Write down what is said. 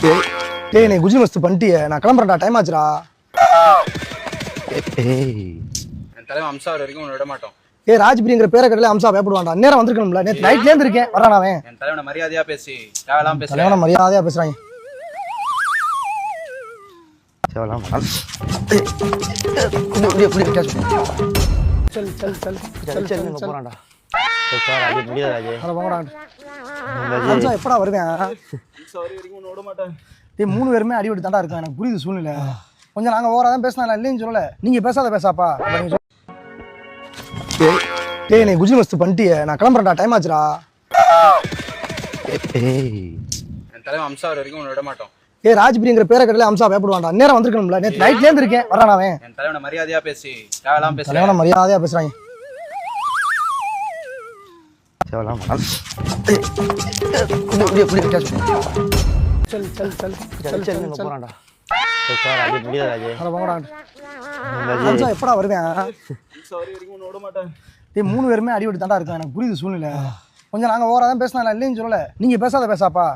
டேய் நீ குஜி மஸ்து பண்ணிட்டியே, நான் கிளம்புறேன்டா, டைம் ஆச்சுடா. என் தலைவன் அம்சா வரைக்கும் உன்னை விட மாட்டோம். ஏய் ராஜ்பிரிங்கிற பேரை கடையில அம்சா பயப்படுவான்டா. நேரம் வந்திருக்கணும்ல, நேற்று நைட்ல இருந்து இருக்கேன், வரான் அவன். என் தலைவனை மரியாதையா பேசி தேவலாம் பேசி தலைவனை மரியாதையா பேசுறாங்க. चल चल चल चल चल போறான்டா. சார் அது முடியாது. அட போங்கடா. அம்சா எப்படா வருவேன்? அம்சா வரைக்கும் உன்னை விட மாட்டேன். டேய் 3 பேருமே அடிபடி தாண்டா இருக்கான். எனக்கு புரியுது சூழ்நிலை. கொஞ்சம் நாங்க ஓவரா தான் பேசினா இல்லைன்னு சொல்லல. நீங்க பேசாத பேசாப்பா. டேய் நீ குஜி மஸ்து பண்ணிட்டியே, நான் கிளம்புறேன்டா, டைம் ஆச்சுடா. என் தலைவன் அம்சா வரைக்கும் உன்னை விட மாட்டோம். ஏய் ராஜ்பிரிங்கிற பேரை கடையில அம்சா பயப்படுவான்டா. நேரம் வந்திருக்கணும்ல, நேற்று நைட்ல இருந்து இருக்கேன், வரான் அவன். என் தலைவனை மரியாதையா பேசி தேவலாம் பேசி தலைவனை மரியாதையா பேசுறாங்க. चल चल चल चल चल போறான்டா. சார் அது முடியாது. அட போங்கடா. அம்சா எப்படா வருவேன்? அம்சா வரைக்கும் உன்னை விட மாட்டேன். டேய் 3 பேருமே அடிபடி தாண்டா இருக்கான். எனக்கு புரியுது சூழ்நிலை. கொஞ்சம் நாங்க ஓவரா தான் பேசினா இல்லைன்னு சொல்லல. நீங்க பேசாத பேசாப்பா.